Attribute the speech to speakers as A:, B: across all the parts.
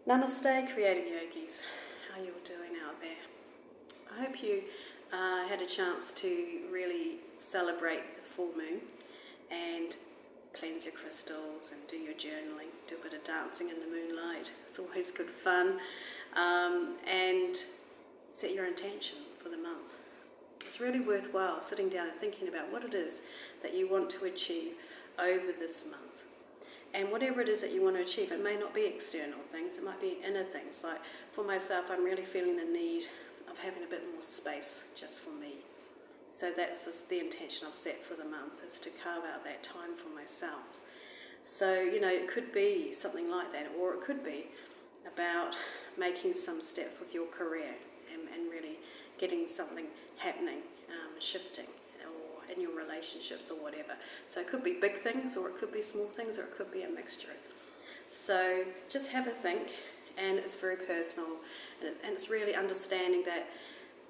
A: Namaste, Creative Yogis. How you all doing out there? I hope you had a chance to really celebrate the full moon and cleanse your crystals and do your journaling, do a bit of dancing in the moonlight. It's always good fun. And set your intention for the month. It's really worthwhile sitting down and thinking about what it is that you want to achieve over this month. And whatever it is that you want to achieve, it may not be external things, it might be inner things. Like for myself, I'm really feeling the need of having a bit more space just for me. So that's just the intention I've set for the month, is to carve out that time for myself. So, it could be something like that, or it could be about making some steps with your career and really getting something happening, shifting, or in your relationships or whatever. So it could be big things, or it could be small things, or it could be a mixture. So just have a think, and it's very personal, and it's really understanding that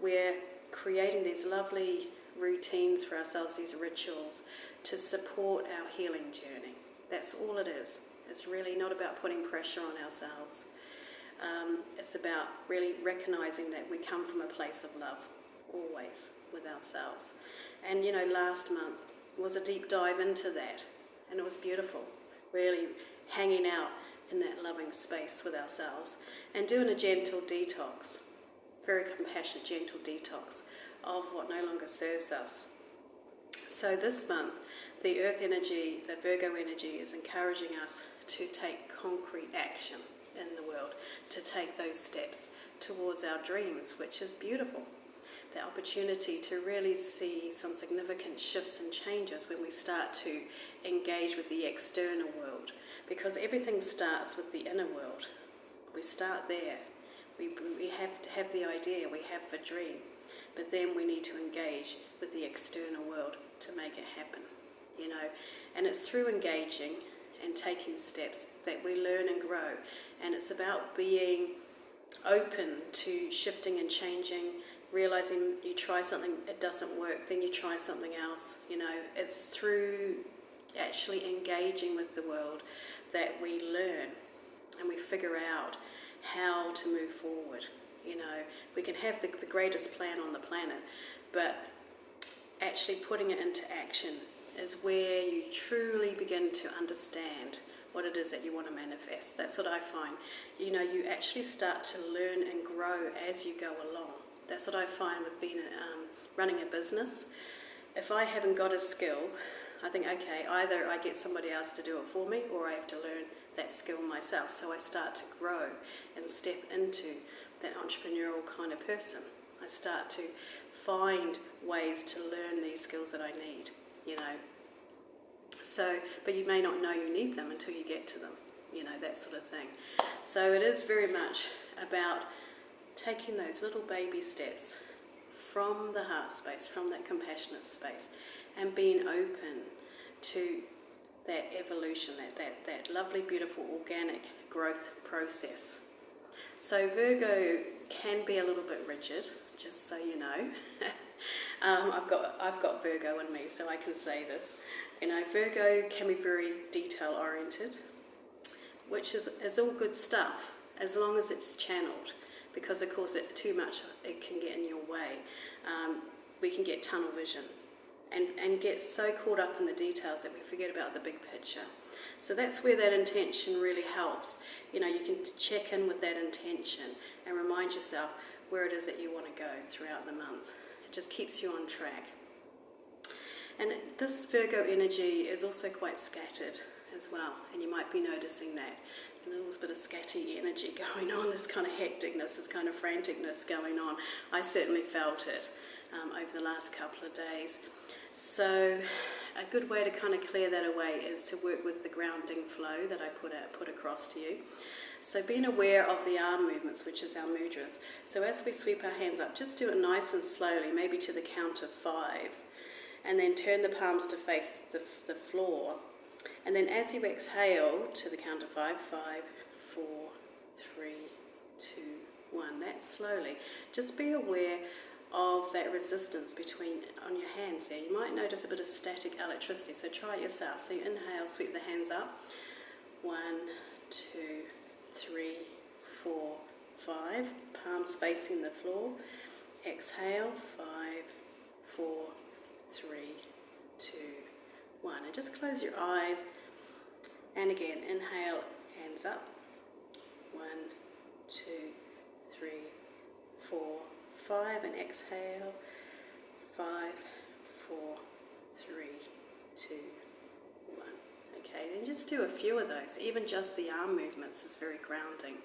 A: we're creating these lovely routines for ourselves, these rituals, to support our healing journey. That's all it is. It's really not about putting pressure on ourselves. It's about really recognizing that we come from a place of love, always, with ourselves. And last month was a deep dive into that, and it was beautiful, really hanging out in that loving space with ourselves and doing a gentle detox, very compassionate, gentle detox of what no longer serves us. So this month, the Earth energy, the Virgo energy, is encouraging us to take concrete action in the world, to take those steps towards our dreams, which is beautiful. The opportunity to really see some significant shifts and changes when we start to engage with the external world, because everything starts with the inner world. We start there. We have to have the idea, we have the dream, but then we need to engage with the external world to make it happen, and it's through engaging and taking steps that we learn and grow. And it's about being open to shifting and changing, realizing you try something, it doesn't work, then you try something else. It's through actually engaging with the world that we learn and we figure out how to move forward. We can have the greatest plan on the planet, but actually putting it into action is where you truly begin to understand what it is that you want to manifest. That's what I find. You actually start to learn and grow as you go along. That's what I find with being running a business. If I haven't got a skill, I think, okay, either I get somebody else to do it for me, or I have to learn that skill myself. So I start to grow and step into that entrepreneurial kind of person. I start to find ways to learn these skills that I need, So, but you may not know you need them until you get to them, that sort of thing. So it is very much about taking those little baby steps from the heart space, from that compassionate space, and being open to that evolution, that lovely, beautiful, organic growth process. So Virgo can be a little bit rigid, just so you know. I've got Virgo in me, so I can say this. Virgo can be very detail oriented, which is all good stuff as long as it's channeled. Because of course, too much it can get in your way. We can get tunnel vision and get so caught up in the details that we forget about the big picture. So that's where that intention really helps. You can check in with that intention and remind yourself where it is that you want to go throughout the month. It just keeps you on track. And this Virgo energy is also quite scattered as well, and you might be noticing that. A little bit of scatty energy going on, this kind of hecticness, this kind of franticness going on. I certainly felt it over the last couple of days. So a good way to kind of clear that away is to work with the grounding flow that I put across to you. So being aware of the arm movements, which is our mudras. So as we sweep our hands up, just do it nice and slowly, maybe to the count of 5. And then turn the palms to face the floor. And then as you exhale to the count of 5, 5, 4, 3, 2, 1, that slowly. Just be aware of that resistance on your hands there. You might notice a bit of static electricity, so try it yourself. So you inhale, sweep the hands up. 1, 2, 3, 5, palms facing the floor. Exhale, 5, 4, 3, 2, 1. And just close your eyes. And again, inhale, hands up. 1, 2, 3, 4, 5. And exhale, 5, 4, 3, 2, 1. Okay, then just do a few of those. Even just the arm movements is very grounding.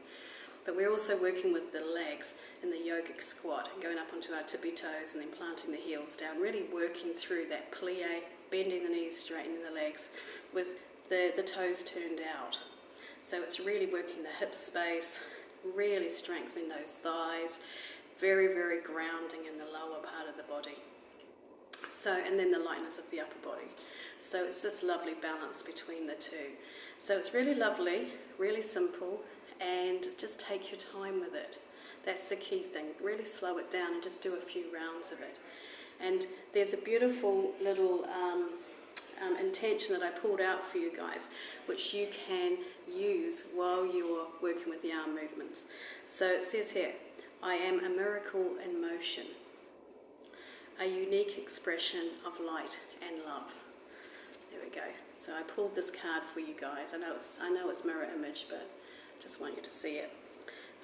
A: But we're also working with the legs in the yogic squat and going up onto our tippy toes and then planting the heels down, really working through that plie, bending the knees, straightening the legs with the toes turned out. So it's really working the hip space, really strengthening those thighs, very, very grounding in the lower part of the body. So, and then the lightness of the upper body. So it's this lovely balance between the two. So it's really lovely, really simple, and just take your time with it. That's the key thing. Really slow it down and just do a few rounds of it. And there's a beautiful little intention that I pulled out for you guys, which you can use while you're working with the arm movements. So it says here, I am a miracle in motion, a unique expression of light and love. There we go. So I pulled this card for you guys. I know it's mirror image, but just want you to see it.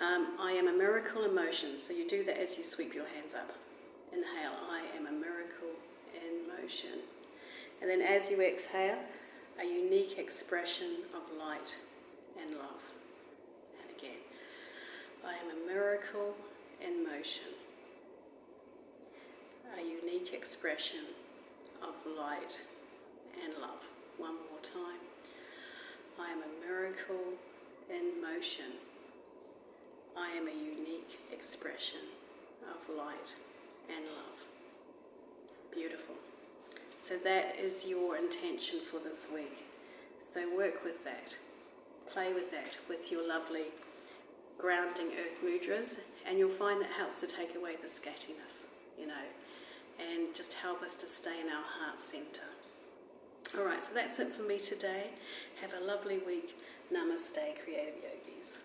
A: I am a miracle in motion. So you do that as you sweep your hands up. Inhale, I am a miracle in motion. And then as you exhale, a unique expression of light and love. And again, I am a miracle in motion. A unique expression of light and love. One more time. I am a miracle in motion. I am a unique expression of light and love. Beautiful. So that is your intention for this week. So work with that. Play with that, with your lovely grounding earth mudras, and you'll find that helps to take away the scattiness, and just help us to stay in our heart center. Alright, so that's it for me today. Have a lovely week. Namaste, Creative Yogis.